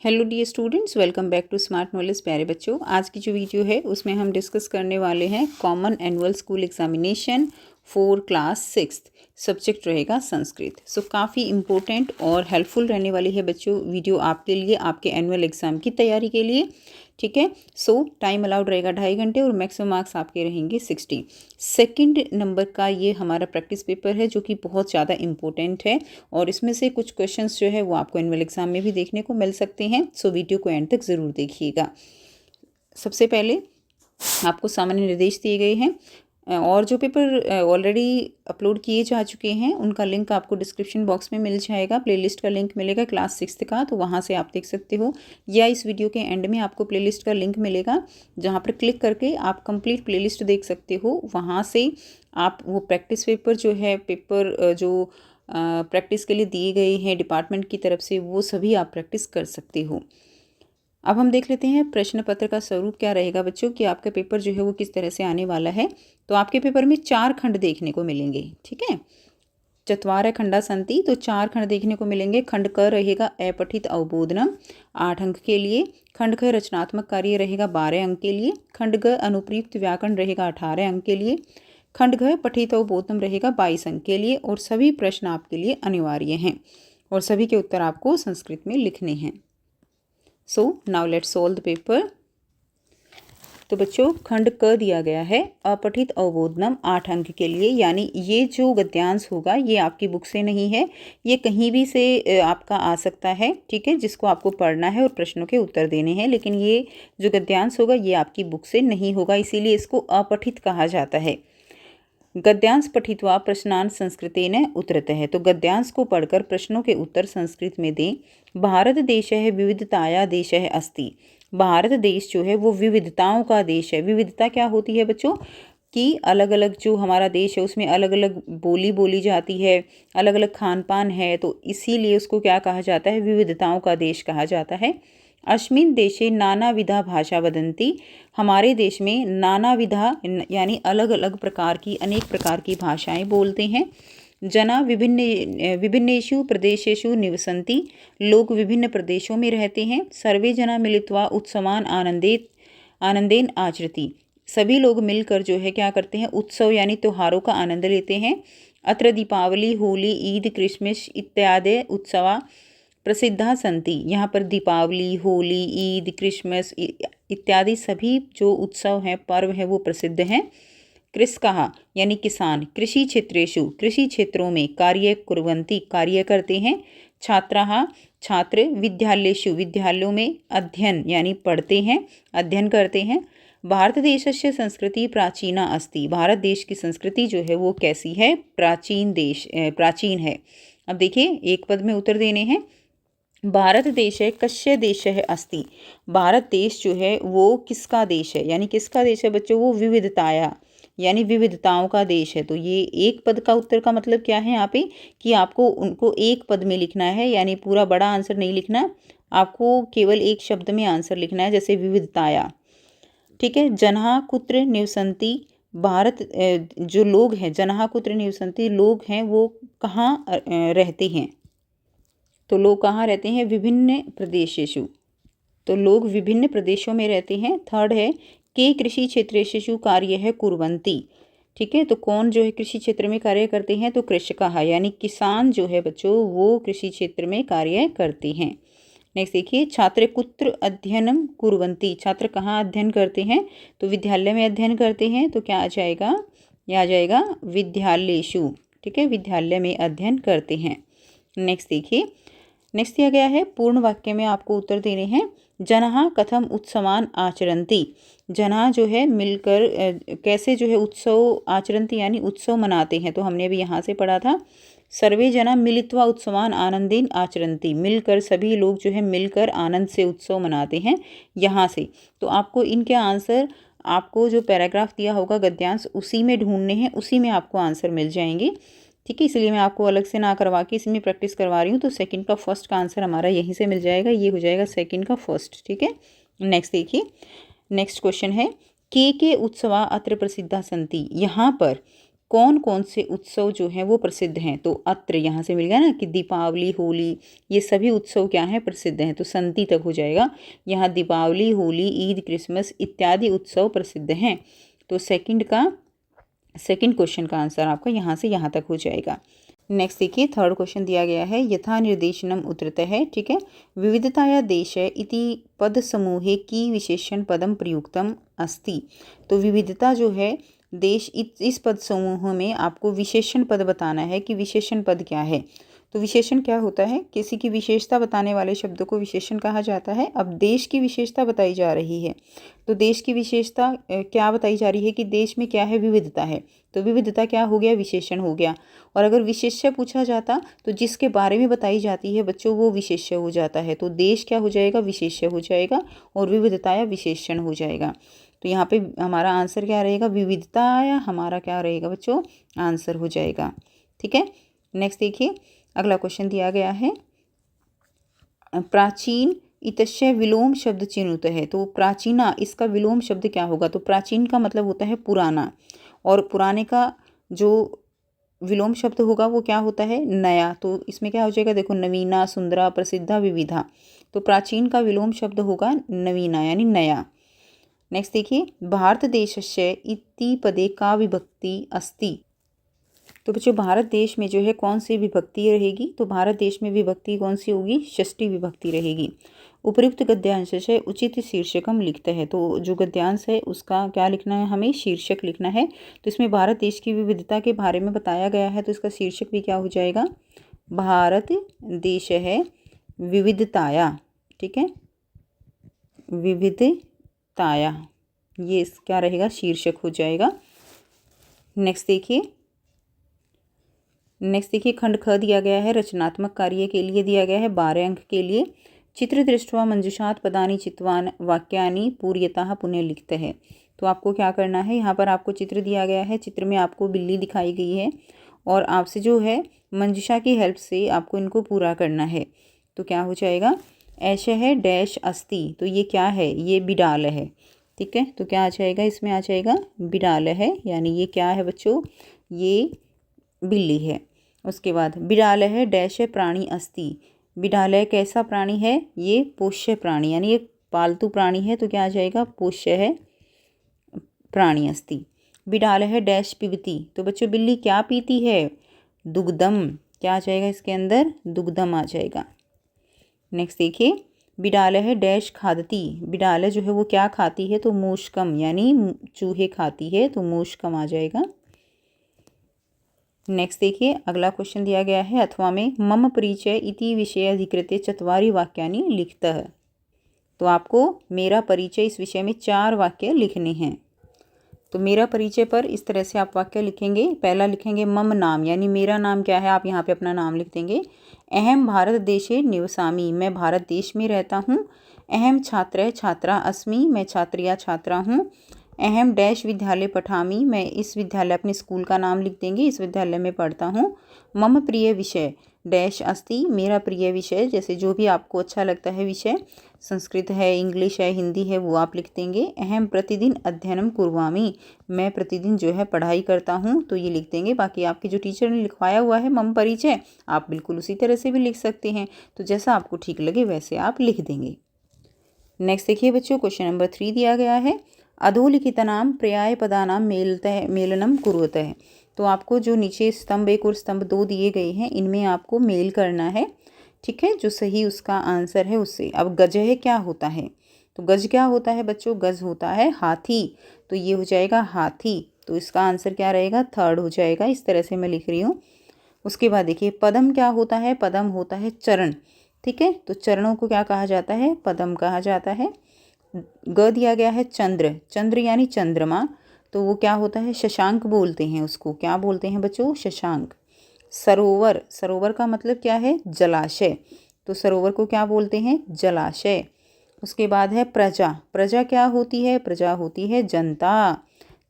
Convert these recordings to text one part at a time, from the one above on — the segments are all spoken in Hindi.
Hello dear students, welcome back to smart knowledge. प्यारे बच्चों, आज की जो वीडियो है उसमें हम डिस्कस करने वाले हैं common annual school examination for class 6। Subject रहेगा संस्कृत। सो काफ़ी इंपॉर्टेंट और हेल्पफुल रहने वाली है बच्चों वीडियो आपके लिए, आपके एनुअल एग्ज़ाम की तैयारी के लिए। ठीक है। सो टाइम अलाउड रहेगा 2.5 घंटे और मैक्सिमम मार्क्स आपके रहेंगे 60। सेकंड नंबर का ये हमारा प्रैक्टिस पेपर है जो कि बहुत ज़्यादा इंपॉर्टेंट है और इसमें से कुछ क्वेश्चंस जो है वो आपको एनुअल एग्ज़ाम में भी देखने को मिल सकते हैं। सो वीडियो को एंड तक ज़रूर देखिएगा। सबसे पहले आपको सामान्य निर्देश दिए गए हैं और जो पेपर ऑलरेडी अपलोड किए जा चुके हैं उनका लिंक आपको डिस्क्रिप्शन बॉक्स में मिल जाएगा। प्लेलिस्ट का लिंक मिलेगा क्लास 6 का, तो वहाँ से आप देख सकते हो, या इस वीडियो के एंड में आपको प्लेलिस्ट का लिंक मिलेगा जहाँ पर क्लिक करके आप कंप्लीट प्लेलिस्ट देख सकते हो। वहाँ से आप वो प्रैक्टिस पेपर जो है, पेपर जो प्रैक्टिस के लिए दिए गए हैं डिपार्टमेंट की तरफ से, वो सभी आप प्रैक्टिस कर सकते हो। अब हम देख लेते हैं प्रश्न पत्र का स्वरूप क्या रहेगा बच्चों, कि आपका पेपर जो है वो किस तरह से आने वाला है। तो आपके पेपर में 4 खंड देखने को मिलेंगे। ठीक है, चत्वार खंडा संति, तो 4 खंड देखने को मिलेंगे। खंड क रहेगा अपठित अवबोधनम 8 अंक के लिए। खंड ख रचनात्मक कार्य रहेगा 12 अंक के लिए। खंड ग अनुप्रयुक्त व्याकरण रहेगा 18 अंक के लिए। खंड घ पठित अवबोधनम रहेगा 22 अंक के लिए। और सभी प्रश्न आपके लिए अनिवार्य हैं और सभी के उत्तर आपको संस्कृत में लिखने हैं। So now let's solve the paper. तो बच्चों, खंड क दिया गया है अपठित अवबोधनम 8 अंक के लिए, यानी ये जो गद्यांश होगा ये आपकी बुक से नहीं है, ये कहीं भी से आपका आ सकता है। ठीक है, जिसको आपको पढ़ना है और प्रश्नों के उत्तर देने हैं, लेकिन ये जो गद्यांश होगा ये आपकी बुक से नहीं होगा, इसीलिए इसको अपठित कहा जाता है। गद्यांश पठित्वा प्रश्नान संस्कृतेन उत्तरतः, तो गद्यांश को पढ़कर प्रश्नों के उत्तर संस्कृत में दें। भारत देशः विविधताया देशः अस्ति, भारत देश जो है वो विविधताओं का देश है। विविधता क्या होती है बच्चों, कि अलग अलग जो हमारा देश है उसमें अलग अलग बोली बोली जाती है, अलग अलग खान पान है, तो इसीलिए उसको क्या कहा जाता है, विविधताओं का देश कहा जाता है। अस्मिन् देशे नानाविधा भाषा वदन्ति, हमारे देश में नानाविधा यानी अलग अलग प्रकार की, अनेक प्रकार की भाषाएं बोलते हैं। जना विभिन्नेषु प्रदेशेषु निवसन्ति, लोग विभिन्न प्रदेशों में रहते हैं। सर्वे जना मिलित्वा उत्सवान आनंदेन आचरति, सभी लोग मिलकर जो है क्या करते हैं, उत्सव यानी त्योहारों का आनंद लेते हैं। अत्र दीपावली, होली, ईद, क्रिसमस इत्यादि उत्सवा प्रसिद्धा संति, यहाँ पर दीपावली, होली, ईद, क्रिसमस इत्यादि सभी जो उत्सव हैं, पर्व हैं, वो प्रसिद्ध हैं। कृषकाः यानी किसान, कृषि क्षेत्रेषु कृषि क्षेत्रों में, कार्य कुर्वन्ति कार्य करते हैं। छात्राः छात्र, विद्यालयेषु विद्यालयों में, अध्ययन यानी पढ़ते हैं, अध्ययन करते हैं। भारत देशस्य संस्कृति प्राचीना अस्ति, भारत देश की संस्कृति जो है वो कैसी है, प्राचीन है। अब देखिए, एक पद में उत्तर देने हैं। भारत देश है कस्य देश है अस्ति, भारत देश जो है वो किसका देश है, यानी किसका देश है बच्चों, वो विविधताया यानी विविधताओं का देश है। तो ये एक पद का उत्तर का मतलब क्या है यहाँ पे, कि आपको उनको एक पद में लिखना है, यानी पूरा बड़ा आंसर नहीं लिखना, आपको केवल एक शब्द में आंसर लिखना है, जैसे विविधताया। ठीक है। जनहा कुत्र निवसन्ति, भारत जो लोग हैं, जनहा कुत्र निवसन्ति, लोग हैं वो कहाँ रहते हैं, तो लोग कहाँ रहते हैं, विभिन्न प्रदेशेषु, तो लोग विभिन्न प्रदेशों में रहते हैं। थर्ड है के कृषि क्षेत्रेषु कार्य है कुर्वन्ति, ठीक है, तो कौन जो है कृषि क्षेत्र में कार्य करते हैं, तो कृषकाः यानी किसान जो है बच्चों वो कृषि क्षेत्र में कार्य करते हैं। नेक्स्ट देखिए, छात्र कुत्र अध्ययनम कुर्वन्ति, छात्र कहाँ अध्ययन करते हैं, तो विद्यालय में अध्ययन करते हैं, तो क्या आ जाएगा, यह आ जाएगा विद्यालयेषु। ठीक है, विद्यालय में अध्ययन करते हैं। नेक्स्ट देखिए, नेक्स्ट दिया गया है, पूर्ण वाक्य में आपको उत्तर देने हैं। जनहा कथम उत्सवान आचरन्ति, जना जो है मिलकर कैसे जो है उत्सव आचरन्ति यानी उत्सव मनाते हैं, तो हमने भी यहाँ से पढ़ा था। सर्वे जना मिलित्वा उत्सवान आनंदेन आचरन्ति, मिलकर सभी लोग जो है मिलकर आनंद से उत्सव मनाते हैं, यहाँ से। तो आपको इनके आंसर, आपको जो पैराग्राफ दिया होगा गद्यांश, उसी में ढूंढने हैं, उसी में आपको आंसर मिल जाएंगे। ठीक है, इसलिए मैं आपको अलग से ना करवा के इसमें प्रैक्टिस करवा रही हूँ। तो सेकंड का फर्स्ट का आंसर हमारा यहीं से मिल जाएगा, ये हो जाएगा सेकंड का फर्स्ट। ठीक है, नेक्स्ट देखिए, नेक्स्ट क्वेश्चन है, के उत्सवा अत्र प्रसिद्धा संति, यहाँ पर कौन कौन से उत्सव जो हैं वो प्रसिद्ध हैं। तो अत्र यहाँ से मिल गया ना कि दीपावली, होली, ये सभी उत्सव क्या हैं, प्रसिद्ध हैं। तो संति तक हो जाएगा। यहाँ दीपावली, होली, ईद, क्रिसमस इत्यादि उत्सव प्रसिद्ध हैं। तो सेकंड क्वेश्चन का आंसर आपका यहाँ से यहाँ तक हो जाएगा। नेक्स्ट देखिए, थर्ड क्वेश्चन दिया गया है यथा निर्देशनम उत्तरतः है। ठीक है, विविधताया देशे इति पद समूहे की विशेषण पदम प्रयुक्तम अस्ति। तो विविधता जो है देश, इस पद समूह में आपको विशेषण पद बताना है कि विशेषण पद क्या है। तो विशेषण क्या होता है, किसी की विशेषता बताने वाले शब्द को विशेषण कहा जाता है। अब देश की विशेषता बताई जा रही है, तो देश की विशेषता क्या बताई जा रही है कि देश में क्या है, विविधता है। तो विविधता क्या हो गया, विशेषण हो गया। और अगर विशेष्य पूछा जाता तो जिसके बारे में बताई जाती है बच्चों वो विशेष्य हो जाता है। तो देश क्या हो जाएगा, विशेष्य हो जाएगा और विविधता या विशेषण हो जाएगा। तो यहाँ पे हमारा आंसर क्या रहेगा, विविधता या हमारा क्या रहेगा बच्चों, आंसर हो जाएगा। ठीक है, नेक्स्ट देखिए, अगला क्वेश्चन दिया गया है प्राचीन इतस्य विलोम शब्द चिन्हित है। तो प्राचीना, इसका विलोम शब्द क्या होगा। तो प्राचीन का मतलब होता है पुराना, और पुराने का जो विलोम शब्द होगा वो क्या होता है, नया। तो इसमें क्या हो जाएगा, देखो, नवीना, सुंदरा, प्रसिद्धा, विविधा। तो प्राचीन का विलोम शब्द होगा नवीना यानी नया। नेक्स्ट देखिए, भारत देशस्य इति पदे का विभक्ति अस्ति। तो बच्चों भारत देश में जो है कौन सी विभक्ति रहेगी। तो भारत देश में विभक्ति कौन सी होगी, षष्ठी विभक्ति रहेगी। उपयुक्त गद्यांश से उचित शीर्षकम लिखते हैं। तो जो गद्यांश है उसका क्या लिखना है, हमें शीर्षक लिखना है। तो इसमें भारत देश की विविधता के बारे में बताया गया है, तो इसका शीर्षक भी क्या हो जाएगा, भारत देश है विविधताया। ठीक है, विविधताया, ये क्या रहेगा, शीर्षक हो जाएगा। नेक्स्ट देखिए, खंड ख दिया गया है, रचनात्मक कार्य के लिए दिया गया है 12 अंक के लिए। चित्र दृष्ट्वा मंजुषात पदानि चित्वान वाक्यानि पूर्यतः पुनः लिखते हैं। तो आपको क्या करना है, यहाँ पर आपको चित्र दिया गया है, चित्र में आपको बिल्ली दिखाई गई है और आपसे जो है मंजुषा की हेल्प से आपको इनको पूरा करना है। तो क्या हो जाएगा, ऐसे है डैश अस्ति। तो ये क्या है, ये बिडाल है। ठीक है, तो क्या आ जाएगा, इसमें आ जाएगा बिडाल है, यानी ये क्या है बच्चों, ये बिल्ली है। उसके बाद बिडाल है डैश प्राणी अस्ति। बिडाल कैसा प्राणी है, ये पोष्य प्राणी यानी ये पालतू प्राणी है। तो क्या आ जाएगा, पोष्य है प्राणी अस्ति। बिडाल है डैश पीबती। तो बच्चों बिल्ली क्या पीती है, दुग्धम। क्या आ जाएगा इसके अंदर, दुग्धम आ जाएगा। नेक्स्ट देखिए, बिडाल है डैश खादती। बिडाल जो है वो क्या खाती है, तो मूषकम यानी चूहे खाती है। तो मूषकम आ जाएगा। नेक्स्ट देखिए, अगला क्वेश्चन दिया गया है अथवा में मम परिचय इति विषय अधिकृत्य चत्वारि वाक्यानि लिखतः। तो आपको मेरा परिचय इस विषय में 4 वाक्य लिखने हैं। तो मेरा परिचय पर इस तरह से आप वाक्य लिखेंगे। पहला लिखेंगे मम नाम, यानी मेरा नाम क्या है, आप यहाँ पे अपना नाम लिख देंगे। अहम भारत देशे निवसामि, मैं भारत देश में रहता हूँ। अहम छात्र छात्रा अस्मि, मैं छात्र या छात्रा हूँ। अहम डैश विद्यालय पठामी, मैं इस विद्यालय, अपने स्कूल का नाम लिख देंगे, इस विद्यालय में पढ़ता हूँ। मम प्रिय विषय डैश अस्ति, मेरा प्रिय विषय, जैसे जो भी आपको अच्छा लगता है विषय, संस्कृत है, इंग्लिश है, हिंदी है, वो आप लिख देंगे। अहम प्रतिदिन अध्ययनम कुर्वामी, मैं प्रतिदिन जो है पढ़ाई करता हूँ, तो ये लिख देंगे। बाकी आपके जो टीचर ने लिखवाया हुआ है मम परिचय, आप बिल्कुल उसी तरह से भी लिख सकते हैं। तो जैसा आपको ठीक लगे वैसे आप लिख देंगे। नेक्स्ट देखिए बच्चों, क्वेश्चन नंबर 3 दिया गया है अधोलिखितानां पर्यायपदानां मेलनम कुर्वतः। तो आपको जो नीचे स्तंभ 1 और स्तंभ 2 दिए गए हैं, इनमें आपको मेल करना है। ठीक है, जो सही उसका आंसर है उससे। अब गजह क्या होता है, तो गज क्या होता है बच्चों, गज होता है हाथी। तो ये हो जाएगा हाथी। तो इसका आंसर क्या रहेगा, 3rd हो जाएगा। इस तरह से मैं लिख रही हूँ। उसके बाद देखिए पदम क्या होता है, पदम होता है चरण। ठीक है, तो चरणों को क्या कहा जाता है, पदम कहा जाता है। ग दिया गया है चंद्र, चंद्र यानी चंद्रमा। तो वो क्या होता है, शशांक बोलते हैं उसको। क्या बोलते हैं बच्चों, शशांक। सरोवर, सरोवर का मतलब क्या है, जलाशय। तो सरोवर को क्या बोलते हैं, जलाशय। उसके बाद है प्रजा, प्रजा क्या होती है, प्रजा होती है जनता।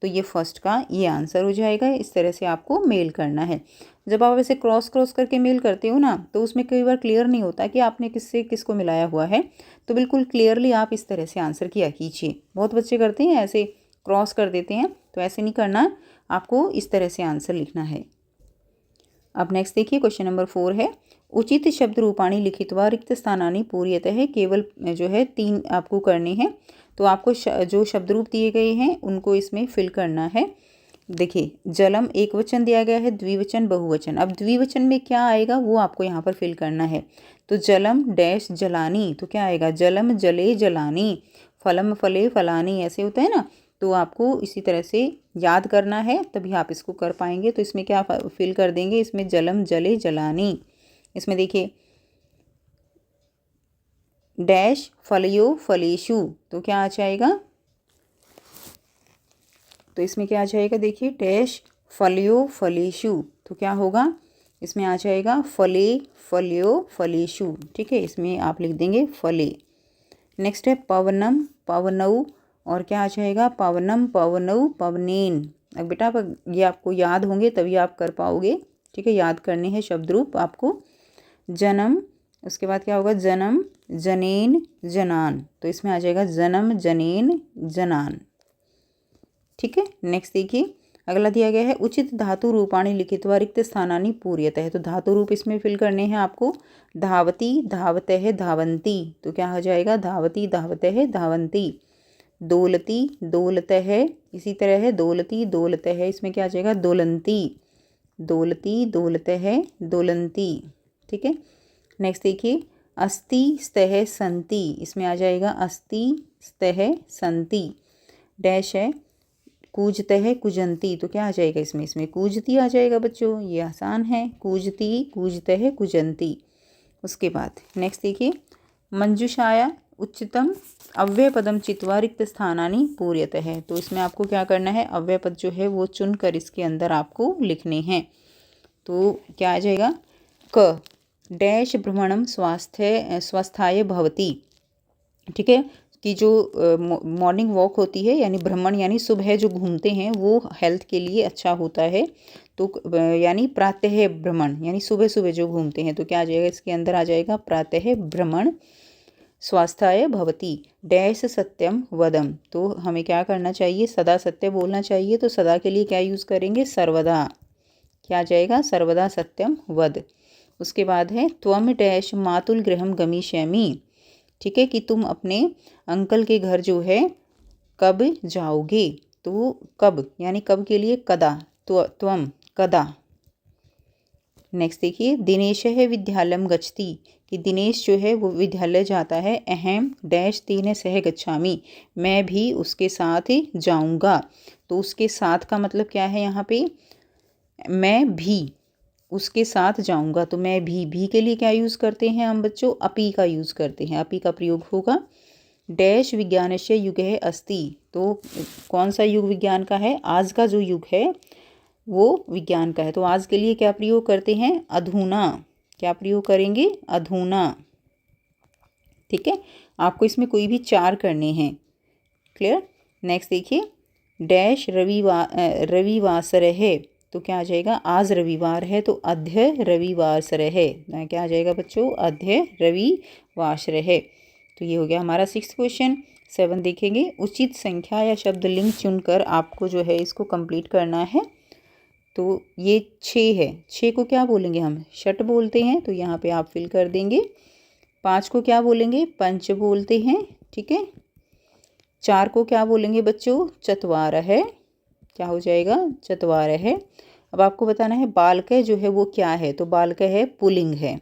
तो ये फर्स्ट का ये आंसर हो जाएगा। इस तरह से आपको मेल करना है। जब आप ऐसे क्रॉस करके मेल करते हो ना, तो उसमें कई बार क्लियर नहीं होता कि आपने किससे किसको मिलाया हुआ है। तो बिल्कुल क्लियरली आप इस तरह से आंसर किया कीजिए। बहुत बच्चे करते हैं ऐसे क्रॉस कर देते हैं, तो ऐसे नहीं करना। आपको इस तरह से आंसर लिखना है। अब नेक्स्ट देखिए क्वेश्चन नंबर 4 है, उचित शब्द रूपाणी लिखित्वा रिक्त स्थानानि पूर्यतः, केवल जो है 3 आपको करने हैं। तो आपको जो शब्द रूप दिए गए हैं उनको इसमें फिल करना है। देखिए जलम एक वचन दिया गया है, द्विवचन बहुवचन। अब द्विवचन में क्या आएगा वो आपको यहाँ पर फिल करना है। तो जलम डैश जलानी, तो क्या आएगा, जलम जले जलानी, फलम फले फलानी, ऐसे होता है ना। तो आपको इसी तरह से याद करना है, तभी आप इसको कर पाएंगे। तो इसमें क्या फिल कर देंगे, इसमें जलम जले जलानी। इसमें देखिए डैश फलयो फलेशु, तो क्या आ जाएगा, तो इसमें क्या आ जाएगा, देखिए डैश फलयो फलेशु, तो क्या होगा, इसमें आ जाएगा फले फलयो फलेशु। ठीक है, इसमें आप लिख देंगे फले। नेक्स्ट है पवनम पवनऊ, और क्या आ जाएगा, पवनम पवनऊ पवनेन। अब बेटा ये आपको याद होंगे तभी आप कर पाओगे। ठीक है, याद करने हैं शब्द रूप आपको। जन्म, उसके बाद क्या होगा, जन्म जनेन जनान, तो इसमें आ जाएगा जन्म जनेन जनान। ठीक है, नेक्स्ट देखिए अगला दिया गया है, उचित धातु रूपाणी लिखित्वा रिक्त स्थानानि पूर्यतः। तो धातु रूप इसमें फिल करने हैं आपको। धावती धावतः धावंती, तो क्या हो जाएगा, धावती धावतः धावंती। दोलती दोलतः, इसी तरह है दोलती दोलतः, इसमें क्या आ जाएगा, दोलंती, दोलती दोलतः दोलंती। ठीक है, नेक्स्ट देखिए अस्ति स्तः संति, इसमें आ जाएगा अस्ति स्तः संति। डैश है कूजतः कुजंती, तो क्या आ जाएगा इसमें कूजती आ जाएगा बच्चों, ये आसान है, कूजती कूजतः कुजंती। उसके बाद नेक्स्ट देखिए मंजुषाया उच्चतम अव्यय पदम चित्वा रिक्त स्थानानि पूर्यतः। तो इसमें आपको क्या करना है, अव्यय पद जो है वो चुनकर इसके अंदर आपको लिखने हैं। तो क्या आ जाएगा, क डैश भ्रमणम स्वस्थाय भवती। ठीक है, कि जो मॉर्निंग वॉक होती है, यानी भ्रमण यानी सुबह जो घूमते हैं वो हेल्थ के लिए अच्छा होता है। तो यानी प्रातः भ्रमण यानी सुबह सुबह जो घूमते हैं, तो क्या आ जाएगा, इसके अंदर आ जाएगा प्रातः भ्रमण स्वास्थ्य भवती। डैश सत्यम वदम, तो हमें क्या करना चाहिए, सदा सत्य बोलना चाहिए। तो सदा के लिए क्या यूज़ करेंगे, सर्वदा, क्या आ जाएगा, सर्वदा सत्यम वद। उसके बाद है त्वम डैश मातुल गृहम गमिष्यामि। ठीक है, कि तुम अपने अंकल के घर जो है कब जाओगे। तो कब यानी कब के लिए कदा, तो त्वम कदा। नेक्स्ट देखिए दिनेश है विद्यालयम गच्छति, कि दिनेश जो है वो विद्यालय जाता है। अहम डैश तेन सह गच्छामि, मैं भी उसके साथ जाऊंगा। तो उसके साथ का मतलब क्या है, यहाँ पे मैं भी उसके साथ जाऊंगा। तो मैं भी के लिए क्या यूज़ करते हैं हम बच्चों, अपी का यूज़ करते हैं, अपी का प्रयोग होगा। डैश विज्ञानस्य युगः अस्ति, तो कौन सा युग विज्ञान का है, आज का जो युग है वो विज्ञान का है। तो आज के लिए क्या प्रयोग करते हैं, अधुना, क्या प्रयोग करेंगे, अधुना। ठीक है, आपको इसमें कोई भी 4 करने हैं, क्लियर। नेक्स्ट देखिए डैश रविवासर है, तो क्या आ जाएगा, आज रविवार है, तो अध्य रविवासर है, क्या आ जाएगा बच्चों, अध्य रविवासर है। तो ये हो गया हमारा 6th क्वेश्चन। 7 देखेंगे, उचित संख्या या शब्द लिंग चुनकर आपको जो है इसको कंप्लीट करना है। तो ये 6 है, 6 को क्या बोलेंगे हम, षट बोलते हैं, तो यहाँ पे आप फिल कर देंगे। 5 को क्या बोलेंगे, पंच बोलते हैं। ठीक है, 4 को क्या बोलेंगे बच्चों, चत्वार है, क्या हो जाएगा, चत्वार है। अब आपको बताना है बालक जो है वो क्या है, तो बालक है पुल्लिंग है।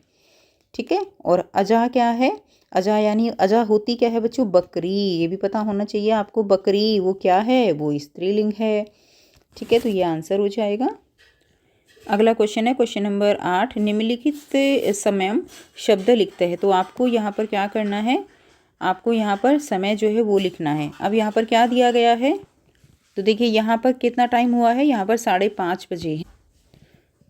ठीक है, और अजा क्या है, अजा यानी अजा होती क्या है बच्चों, बकरी, ये भी पता होना चाहिए आपको, बकरी वो क्या है, वो स्त्रीलिंग है। ठीक है, तो ये आंसर हो जाएगा। अगला क्वेश्चन है क्वेश्चन नंबर 8, निम्नलिखित समय शब्द लिखते हैं। तो आपको यहाँ पर क्या करना है, आपको यहाँ पर समय जो है वो लिखना है। अब यहाँ पर क्या दिया गया है, तो देखिए यहाँ पर कितना टाइम हुआ है, यहाँ पर 5:30 बजे है।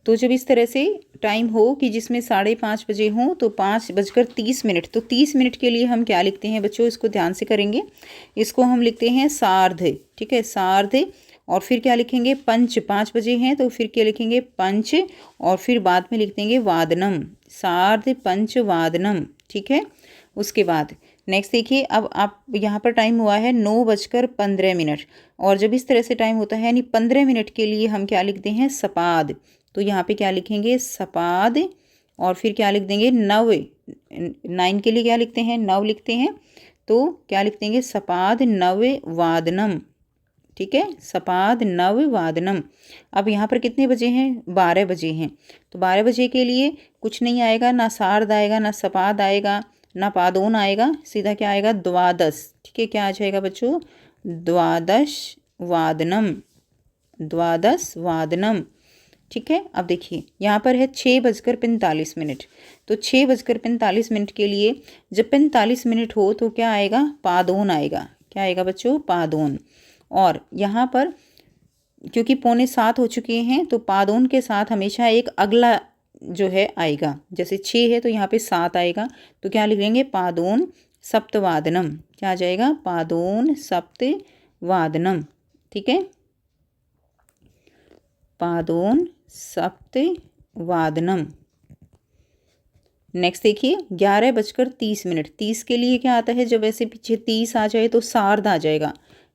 तो जब इस तरह से टाइम हो कि जिसमें 5:30 बजे हों, तो 5:30, तो 30 मिनट के लिए हम क्या लिखते हैं बच्चों, इसको ध्यान से करेंगे। इसको हम लिखते हैं सार्ध। ठीक है, सार्ध, और फिर क्या लिखेंगे, पंच, 5 बजे हैं तो फिर क्या लिखेंगे, पंच, और फिर बाद में लिख देंगे वादनम, सार्ध पंच वादनम। ठीक है। उसके बाद नेक्स्ट देखिए, अब आप यहाँ पर टाइम हुआ है 9:15 और जब इस तरह से टाइम होता है यानी 15 मिनट के लिए हम क्या लिखते हैं, सपाद। तो यहाँ पे क्या लिखेंगे, सपाद, और फिर क्या लिख देंगे, 9 के लिए क्या लिखते हैं, 9 लिखते हैं, तो क्या लिख देंगे, सपाद नववादनम। ठीक है, सपाद नववादनम। अब यहाँ पर कितने बजे हैं, 12 बजे हैं। तो 12 बजे के लिए कुछ नहीं आएगा, ना सार्ध आएगा, ना सपाद आएगा, ना पादोन आएगा, सीधा क्या आएगा, द्वादश। ठीक है, क्या आ जाएगा बच्चों, द्वादश वादनम, द्वादश वादनम। ठीक है। अब देखिए यहाँ पर है 6:45। तो 6:45 के लिए जब 45 मिनट हो तो क्या आएगा, पादोन आएगा। क्या आएगा बच्चों, पादोन। और यहाँ पर क्योंकि 6:45 हो चुके हैं तो पादोन के साथ हमेशा एक अगला जो है आएगा। जैसे 6 है तो यहाँ पे 7 आएगा, तो क्या लिख लेंगे, पादोन सप्तवादनम। क्या आ जाएगा, पादोन सप्तवादनम। ठीक है, पादोन सप्तवादनम। नेक्स्ट देखिए 11:30। 30 के लिए क्या आता है, जब ऐसे पीछे 30 आ जाए तो सार्ध आ जाएगा।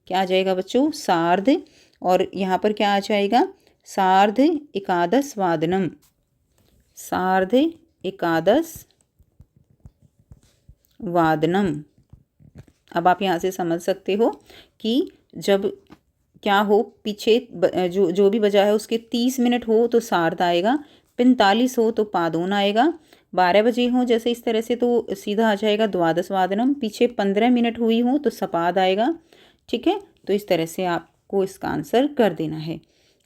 क्या आ जाएगा बच्चों, सार्ध। और यहाँ पर क्या आ जाएगा, सार्ध एकादश वादनम, सार्ध एकादश वादनम। अब आप यहाँ से समझ सकते हो कि जब क्या हो, पीछे जो भी बजा है उसके 30 मिनट हो तो सार्ध आएगा, 45 हो तो पादोन आएगा, 12 बजे हो जैसे इस तरह से तो सीधा आ जाएगा द्वादश वादनम, पीछे 15 मिनट हुई हो तो सपाद आएगा। ठीक है, तो इस तरह से आपको इसका आंसर कर देना है।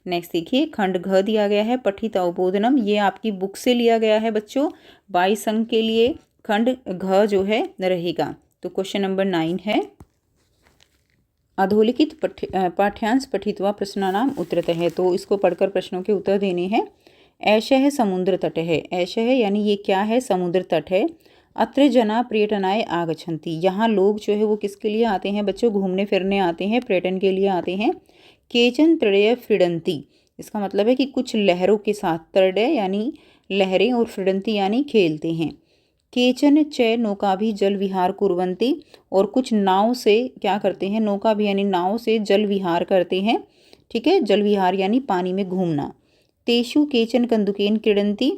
नेक्स्ट देखिए, खंड घ दिया गया है, पठित अवबोधनम। ये आपकी बुक से लिया गया है बच्चों। 22 अंक के लिए खंड घ जो है रहेगा। तो क्वेश्चन नंबर 9 है, अधोलिखित पाठ्यांश पठित्वा प्रश्नानाम उत्तरतः है। तो इसको पढ़कर प्रश्नों के उत्तर देने हैं। ऐशः समुद्र तट है, ऐशः यानी ये क्या है, समुद्र तट है। अत्र जना पर्यटनाय आगच्छन्ति, यहाँ लोग जो है वो किसके लिए आते हैं बच्चों, घूमने फिरने आते हैं, पर्यटन के लिए आते हैं। केचन तृणय फ्रीडन्ति, इसका मतलब है कि कुछ लहरों के साथ, तृणय यानी लहरें और फ्रीडन्ति यानी खेलते हैं। केचन च नौका भी जल विहार कुर्वन्ति, और कुछ नाव से क्या करते हैं, नौका भी यानी नाव से जल विहार करते हैं। ठीक है, जल विहार यानी पानी में घूमना। तेषु केचन कंदुकेन क्रीडन्ति,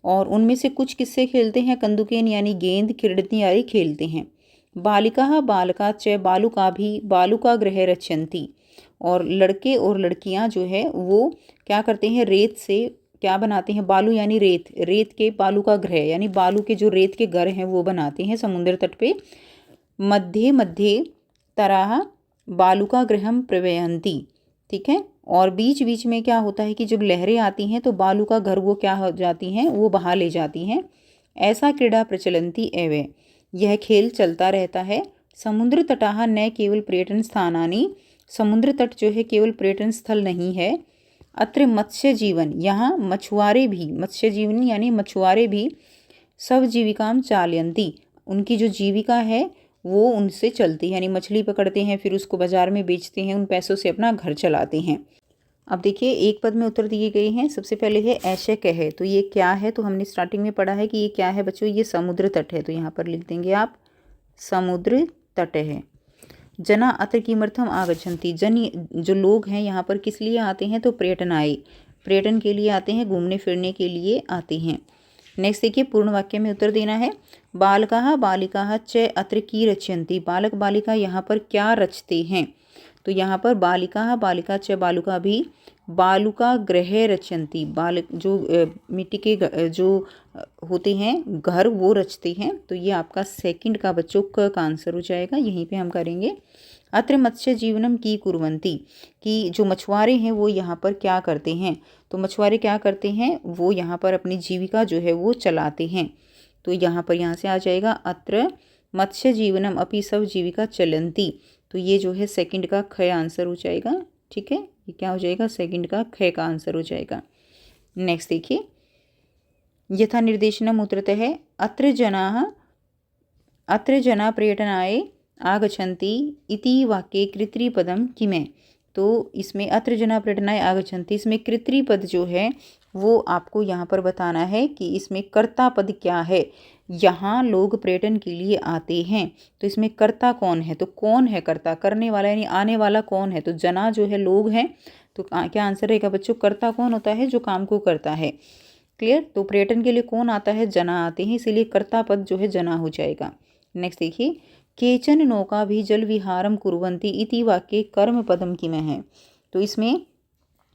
और उनमें से कुछ किससे खेलते हैं, कंदुकेन यानी गेंद, क्रीडन्ति यानी खेलते हैं। बालिका बालका च बालुका भी बालुका गृह रचयन्ति, और लड़के और लड़कियां जो है वो क्या करते हैं, रेत से क्या बनाते हैं, बालू यानी रेत, रेत के बालू का गृह यानी बालू के जो रेत के घर हैं वो बनाते हैं समुद्र तट पे। मध्य मध्य तरह बालुका गृहम प्रवयन्ति। ठीक है, और बीच बीच में क्या होता है कि जब लहरें आती हैं तो बालू का घर वो क्या हो जाती हैं, वो बहा ले जाती हैं। ऐसा क्रीड़ा प्रचलन्ति एवं, यह खेल चलता रहता है। समुद्र तटाह न केवल पर्यटन स्थानानि, समुद्र तट जो है केवल पर्यटन स्थल नहीं है। अत्र मत्स्य जीवन, यहाँ मछुआरे भी, मत्स्य जीवन यानी मछुआरे भी, सब जीविकाम चालयन्ति, उनकी जो जीविका है वो उनसे चलती है, यानी मछली पकड़ते हैं फिर उसको बाजार में बेचते हैं, उन पैसों से अपना घर चलाते हैं। अब देखिए एक पद में उत्तर दिए गए हैं। सबसे पहले है ऐशे कहे, तो ये क्या है, तो हमने स्टार्टिंग में पढ़ा है कि ये क्या है बच्चों, ये समुद्र तट है, तो यहाँ पर लिख देंगे आप समुद्र तट है। जना अत्र किमर्थम आगच्छन्ति, जन जो लोग हैं यहाँ पर किस लिए आते हैं, तो पर्यटनाय, पर्यटन के लिए आते हैं, घूमने फिरने के लिए आते हैं। नेक्स्ट देखिए पूर्ण वाक्य में उत्तर देना है। बालकाः बालिकाः च अत्र की रचयन्ति, बालक बालिका यहाँ पर क्या रचते हैं, तो यहाँ पर बालिकाः बालिका च बालुका भी बालुका गृह रचयन्ति, बालक जो मिट्टी के जो होते हैं घर वो रचते हैं। तो ये आपका सेकंड का बच्चों का आंसर हो जाएगा, यहीं पे हम करेंगे। अत्र मत्स्य जीवनम की कुर्वन्ति, कि जो मछुआरे हैं वो यहाँ पर क्या करते हैं, तो मछुआरे क्या करते हैं, वो यहाँ पर अपनी जीविका जो है वो चलाते हैं। तो यहाँ पर यहाँ से आ जाएगा अत्र मत्स्य जीवनम अपि सब जीविका चलन्ति, तो ये जो है सेकंड का ख आंसर हो जाएगा। ठीक है, ये क्या हो जाएगा, सेकंड का ख का आंसर हो जाएगा। नेक्स्ट देखिए, यथा निर्देशनम उत्तरतः है। अत्र जना पर्यटनाय आगच्छन्ति इति वाक्ये कृत्रिपदम किमे, तो इसमें अत्र जना पर्यटनाय आगच्छन्ति, इसमें कृत्रिपद जो है वो आपको यहाँ पर बताना है कि इसमें कर्ता पद क्या है। यहाँ लोग पर्यटन के लिए आते हैं, तो इसमें कर्ता कौन है, तो कौन है कर्ता, करने वाला यानी आने वाला कौन है, तो जना जो है लोग हैं, तो क्या आंसर रहेगा बच्चों, कर्ता कौन होता है, जो काम को करता है। क्लियर, तो पर्यटन के लिए कौन आता है, जना आते हैं, इसीलिए कर्ता पद जो है जना हो जाएगा। नेक्स्ट देखिए, केचन नौका भी जल विहारम कुर्वन्ति इति वाक्ये कर्म पदम किम है। तो इसमें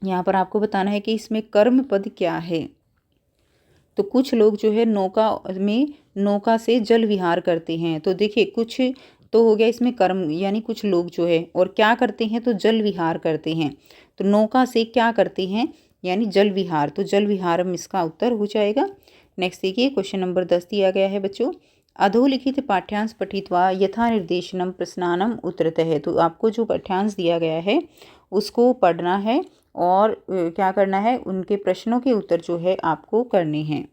यहाँ पर आपको बताना है कि इसमें कर्म पद क्या है। तो कुछ लोग जो है नौका से जल विहार करते हैं। तो देखिए कुछ तो हो गया इसमें कर्म, यानी कुछ लोग जो है और क्या करते हैं, तो जल विहार करते हैं। तो नौका से क्या करते हैं, यानी जल विहार, तो जल विहारम इसका उत्तर हो जाएगा। नेक्स्ट देखिए, क्वेश्चन नंबर 10 दिया गया है बच्चों, अधोलिखित पाठ्यांश पठित्वा यथा निर्देशनम प्रश्नानम उत्तरतः है। तो आपको जो पाठ्यांश दिया गया है उसको पढ़ना है और क्या करना है, उनके प्रश्नों के उत्तर जो है आपको करने हैं।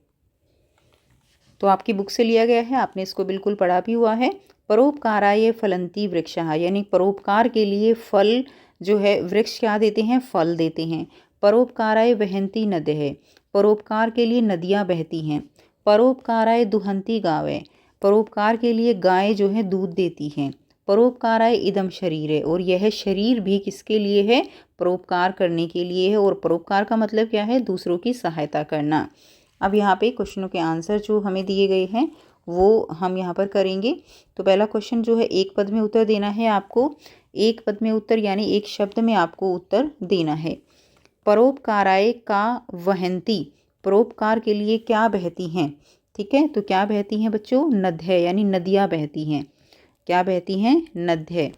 तो आपकी बुक से लिया गया है, आपने इसको बिल्कुल पढ़ा भी हुआ है। परोपकाराय फलंती वृक्षः, यानी परोपकार के लिए फल जो है वृक्ष क्या देते हैं, फल देते हैं। परोपकाराय वहंती नद्यः, परोपकार के लिए नदियाँ बहती हैं। परोपकाराय दुहंती गावः, परोपकार के लिए गाय जो है दूध देती हैं। परोपकाराय इदम शरीर है, और यह शरीर भी किसके लिए है, परोपकार करने के लिए है। और परोपकार का मतलब क्या है, दूसरों की सहायता करना। अब यहाँ पे क्वेश्चनों के आंसर जो हमें दिए गए हैं वो हम यहाँ पर करेंगे। तो पहला क्वेश्चन जो है, एक पद में उत्तर देना है आपको। एक पद में उत्तर यानी एक शब्द में आपको उत्तर देना है। परोपकाराय का वहंती, परोपकार के लिए क्या बहती हैं, ठीक है। तो क्या बहती हैं बच्चों, नद्य, यानी नदियाँ बहती हैं। क्या बहती हैं, नद्य।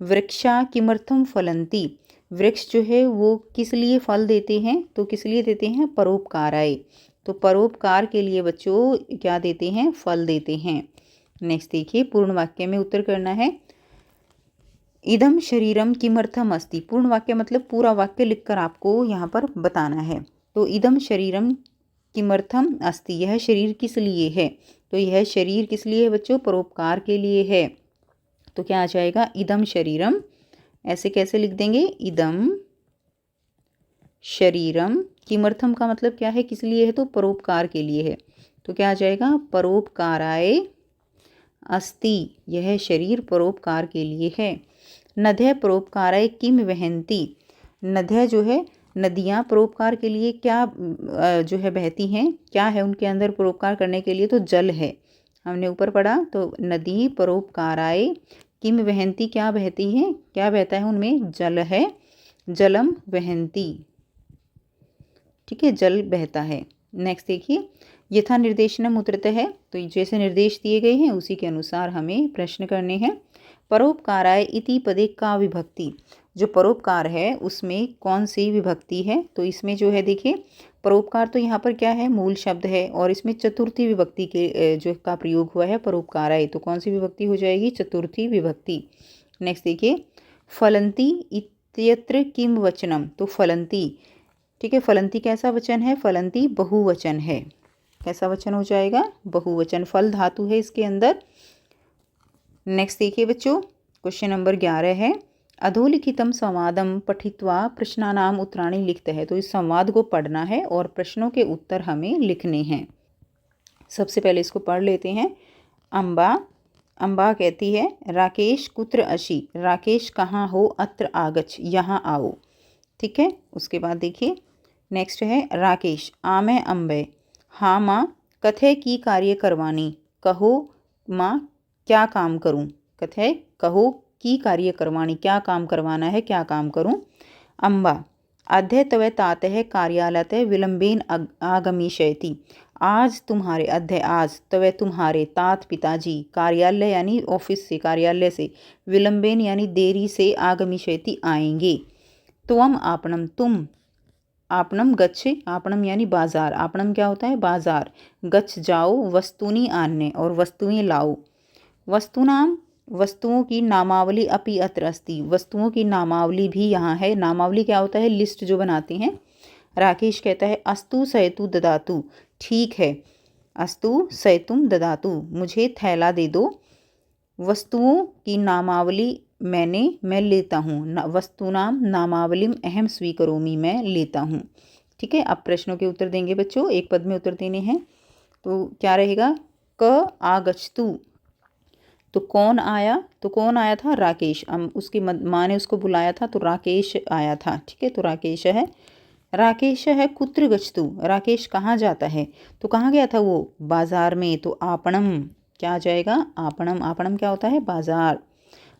वृक्षा किमर्थम फलंती, वृक्ष जो है वो किस लिए फल देते हैं, तो किस लिए देते हैं, परोपकाराय, तो परोपकार के लिए बच्चों क्या देते हैं, फल देते हैं। नेक्स्ट देखिए, पूर्ण वाक्य में उत्तर करना है। इदम शरीरम किमर्थम अस्ति, पूर्ण वाक्य मतलब पूरा वाक्य लिखकर आपको यहाँ पर बताना है। तो इदम शरीरम किमर्थम अस्ति, यह शरीर किस लिए है, तो यह शरीर किस लिए है बच्चों, परोपकार के लिए है। तो क्या आ जाएगा, इदम शरीरम, ऐसे कैसे लिख देंगे, इदम शरीरम, किमर्थम का मतलब क्या है, किस लिए है, तो परोपकार के लिए है। तो क्या आ जाएगा, परोपकाराय अस्ति, यह शरीर परोपकार के लिए है। नद्य परोपकाराय किम वहंती, नद्य जो है नदियाँ परोपकार के लिए क्या जो है बहती हैं, क्या है उनके अंदर परोपकार करने के लिए, तो जल है, हमने ऊपर पढ़ा। तो नदी परोपकाराय किम वहंती, क्या बहती हैं, क्या बहता है उनमें, जल है, जलम वहंती, ठीक है, जल बहता है। नेक्स्ट देखिए, यथा निर्देशनम उत्तरतः है, तो जैसे निर्देश दिए गए हैं उसी के अनुसार हमें प्रश्न करने हैं। परोपकाराय इति पदे का विभक्ति, जो परोपकार है उसमें कौन सी विभक्ति है, तो इसमें जो है देखिए परोपकार तो यहाँ पर क्या है, मूल शब्द है, और इसमें चतुर्थी विभक्ति के जो का प्रयोग हुआ है परोपकाराय, तो कौन सी विभक्ति हो जाएगी, चतुर्थी विभक्ति। नेक्स्ट देखिए, फलंती इत्यत्र किम वचनम, तो फलंती, ठीक है, फलंती कैसा वचन है, फलंती बहुवचन है, कैसा वचन हो जाएगा, बहुवचन, फल धातु है इसके अंदर। नेक्स्ट देखिए बच्चों, क्वेश्चन नंबर 11 है, अधोलिखितम संवादम पठित्वा प्रश्नानाम उत्तराणि लिखते हैं। तो इस संवाद को पढ़ना है और प्रश्नों के उत्तर हमें लिखने हैं। सबसे पहले इसको पढ़ लेते हैं। अम्बा कहती है, राकेश कुत्र अशी, राकेश कहाँ हो, अत्र आगच्छ, यहाँ आओ, ठीक है। उसके बाद देखिए नेक्स्ट है, राकेश आमे अम्बे, हाँ माँ, कथे की कार्य करवानी, कहो माँ क्या काम करूँ, कथे कहो की कार्य करवानी, क्या काम करवाना है, क्या काम करूँ। अम्बा अद्य तव तातः कार्यालयतः विलंबेन आगमिष्यति, आज तुम्हारे, अद्य आज, तव तुम्हारे, तात पिताजी, कार्यालय यानी ऑफिस से, कार्यालय से, विलंबेन यानी देरी से, आगमिष्यति आएंगे। त्वम आपणम, तुम, आपणम गच्छ, आपणम यानी बाजार, आपणम क्या होता है, बाजार, गच्छ जाओ, वस्तुनि आन्य, और वस्तुएं लाओ। वस्तुनाम, वस्तुओं की नामावली अपि अत्र अस्ति, वस्तुओं की नामावली भी यहाँ है। नामावली क्या होता है, लिस्ट जो बनाते हैं। राकेश कहता है, अस्तु सयतु ददातु, ठीक है, अस्तु सयतुम ददातु, मुझे थैला दे दो। वस्तुओं की नामावली मैं लेता हूँ, वस्तुनाम नामावलीम अहम स्वीकरोमि, मैं लेता हूँ। ठीक है, अब प्रश्नों के उत्तर देंगे बच्चों, एक पद में उत्तर देने हैं। तो क्या रहेगा, क आगच्छतु, तो कौन आया, तो कौन आया था, राकेश। उसकी माँ ने उसको बुलाया था तो राकेश आया था, ठीक है, तो राकेश है। राकेश है कुत्र गच्छतु, राकेश कहाँ जाता है, तो कहाँ गया था वो, बाजार में, तो आपणम, क्या आ जाएगा, आपणम। आपणम क्या होता है, बाजार।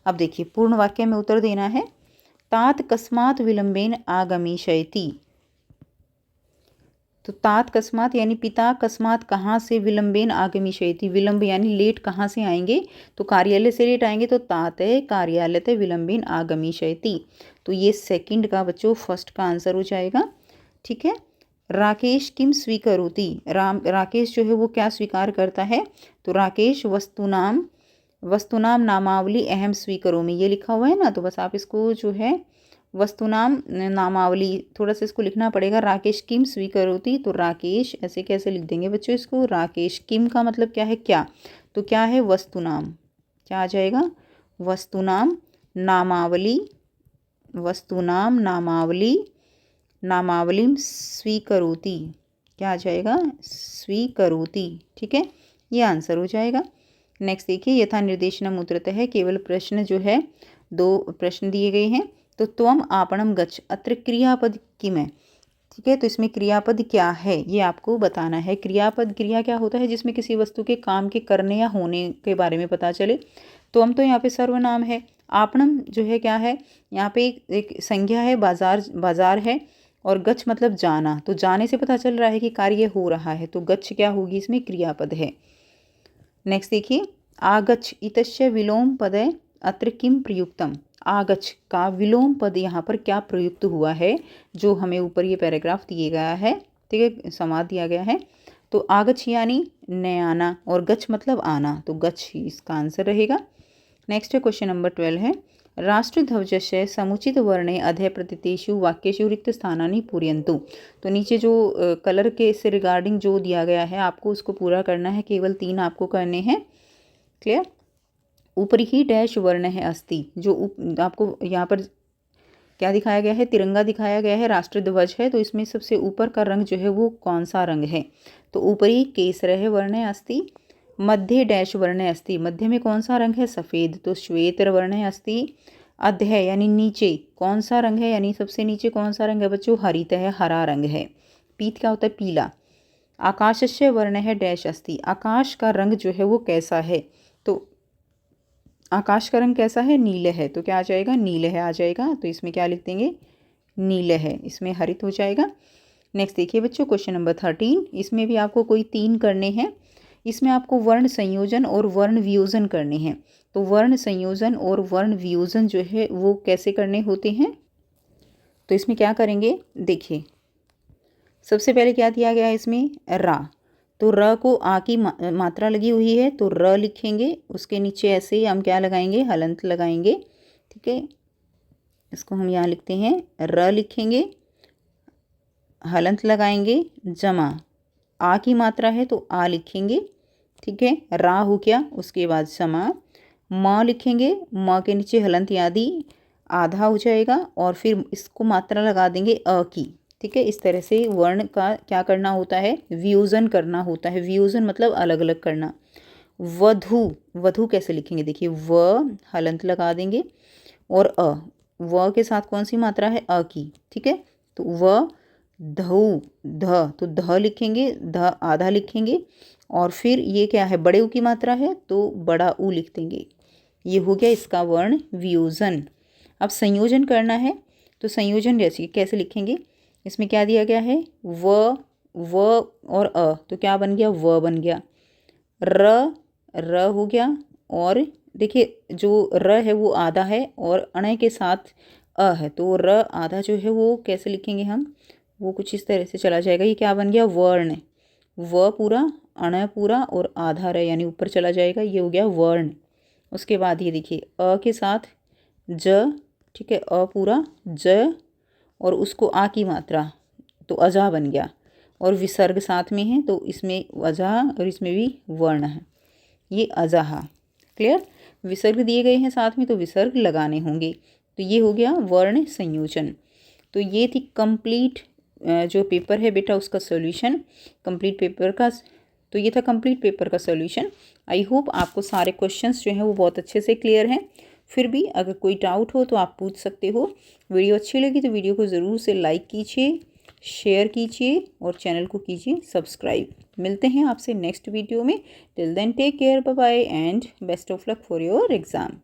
अब देखिए पूर्ण वाक्य में उत्तर देना है। तात कस्मात विलंबेन आगमिष्यति, तो तात कस्मात यानी पिता, कस्मात कहाँ से, विलंबेन आगमिष्यति, विलंब यानी लेट कहाँ से आएंगे, तो कार्यालय से लेट आएंगे, तो तात है कार्यालय विलंबेन आगमिष्यति। तो ये सेकंड का बच्चों फर्स्ट का आंसर हो जाएगा, ठीक है। राकेश किम स्वीकरोति, राकेश जो है वो क्या स्वीकार करता है, तो राकेश वस्तुनाम नामावली अहम स्वीकरोमि, ये लिखा हुआ है ना, तो बस आप इसको जो है वस्तुनाम नामावली थोड़ा सा इसको लिखना पड़ेगा। राकेश किम स्वीकरोति, तो राकेश ऐसे कैसे लिख देंगे बच्चों इसको, राकेश किम का मतलब क्या है, क्या, तो क्या है वस्तुनाम, क्या आ जाएगा, वस्तुनाम नामावली, वस्तुनाम नामावलीम स्वीकरोति, क्या आ जाएगा, स्वीकरोति, ठीक है, ये आंसर हो जाएगा। नेक्स्ट देखिए, यथा निर्देशनम उत्तरतः है, केवल प्रश्न जो है 2 प्रश्न दिए गए हैं। तो त्वम आपणम गच्छ, अत्र क्रियापद किम है, ठीक है, तो इसमें क्रियापद क्या है ये आपको बताना है। क्रियापद, क्रिया क्या होता है, जिसमें किसी वस्तु के काम के करने या होने के बारे में पता चले। त्वम तो यहाँ पे सर्वनाम है, आपणम जो है क्या है, यहाँ पे एक संज्ञा है, बाजार है, और गच्छ मतलब जाना, तो जाने से पता चल रहा है कि कार्य हो रहा है, तो गच्छ क्या होगी, इसमें क्रियापद है। नेक्स्ट देखिए, आगच्छ इतस्य विलोम पदे अत्र किम प्रयुक्तम, आगच्छ का विलोम पद यहाँ पर क्या प्रयुक्त हुआ है, जो हमें ऊपर ये पैराग्राफ दिए गया है, ठीक है, संवाद दिया गया है। तो आगच्छ यानी न आना, और गच्छ मतलब आना, तो गच्छ ही इसका आंसर रहेगा। नेक्स्ट है क्वेश्चन नंबर 12 है, राष्ट्रध्वजस्य समुचित वर्णे अधः प्रतितेषु वाक्येषु रिक्त स्थानानि पूरयन्तु। तो नीचे जो कलर के से रिगार्डिंग जो दिया गया है आपको उसको पूरा करना है, केवल 3 आपको करने हैं, क्लियर। ऊपर ही डैश वर्ण है अस्ति, जो आपको यहाँ पर क्या दिखाया गया है, तिरंगा दिखाया गया है, राष्ट्रध्वज है, तो इसमें सबसे ऊपर का रंग जो है वो कौन सा रंग है, तो ऊपरी केसरः वर्ण अस्ति, मध्य डैश वर्ण अस्ति, मध्य में कौन सा रंग है, सफ़ेद, तो श्वेत वर्ण अस्ति। अधः यानी नीचे कौन सा रंग है, यानी सबसे नीचे कौन सा रंग है बच्चों, हरित है, हरा रंग है। पीत क्या होता है, पीला। आकाशस्य वर्ण है डैश अस्ति, आकाश का रंग जो है वो कैसा है, तो आकाश का रंग कैसा है, नीले है, तो क्या आ जाएगा, नीले है आ जाएगा, तो इसमें क्या लिख देंगे, नीले है, इसमें हरित हो जाएगा। नेक्स्ट देखिए बच्चों क्वेश्चन नंबर 13, इसमें भी आपको कोई 3 करने हैं। इसमें आपको वर्ण संयोजन और वर्ण वियोजन करने हैं। तो वर्ण संयोजन और वर्ण वियोजन जो है वो कैसे करने होते हैं, तो इसमें क्या करेंगे, देखिए सबसे पहले क्या दिया गया है इसमें, रा, तो र को आ की मात्रा लगी हुई है, तो र लिखेंगे, उसके नीचे ऐसे ही हम क्या लगाएंगे, हलंत लगाएंगे, ठीक है, इसको हम यहाँ लिखते हैं, र लिखेंगे, हलंत लगाएंगे, जमा, आ की मात्रा है तो आ लिखेंगे, ठीक है, रा हो गया, उसके बाद समा, म लिखेंगे, म के नीचे हलंत आदि आधा हो जाएगा, और फिर इसको मात्रा लगा देंगे अ की, ठीक है। इस तरह से वर्ण का क्या करना होता है, वियोजन करना होता है। वियोजन मतलब अलग अलग करना। वधु, वधु कैसे लिखेंगे, देखिए व हलंत लगा देंगे और अ, व के साथ कौन सी मात्रा है, अ की, ठीक है, तो व धऊ, ध, तो ध लिखेंगे, ध आधा लिखेंगे, और फिर ये क्या है, बड़े ऊ की मात्रा है तो बड़ा ऊ लिख देंगे। ये हो गया इसका वर्ण वियोजन। अब संयोजन करना है, तो संयोजन जैसे कैसे लिखेंगे, इसमें क्या दिया गया है, व और अ, तो क्या बन गया, व बन गया, र हो गया, और देखिए जो र है वो आधा है और अण के साथ अ है, तो र आधा जो है वो कैसे लिखेंगे हम, वो कुछ इस तरह से चला जाएगा। ये क्या बन गया, वर्ण, व पूरा, अण पूरा और आधा र यानी ऊपर चला जाएगा, ये हो गया वर्ण। उसके बाद ये देखिए अ के साथ ज, ठीक है, अ पूरा ज, और उसको आ की मात्रा, तो अजा बन गया, और विसर्ग साथ में है तो इसमें अजा और इसमें भी वर्ण है, ये अजाहा, क्लियर। विसर्ग दिए गए हैं साथ में तो विसर्ग लगाने होंगे, तो ये हो गया वर्ण संयोजन। तो ये थी कंप्लीट जो पेपर है बेटा उसका सॉल्यूशन कंप्लीट पेपर का। तो ये था कंप्लीट पेपर का सॉल्यूशन। आई होप आपको सारे क्वेश्चंस जो हैं वो बहुत अच्छे से क्लियर हैं। फिर भी अगर कोई डाउट हो तो आप पूछ सकते हो। वीडियो अच्छी लगी तो वीडियो को ज़रूर से लाइक कीजिए, शेयर कीजिए और चैनल को कीजिए सब्सक्राइब। मिलते हैं आपसे नेक्स्ट वीडियो में। Till then take care, bye bye and best of luck for your exam.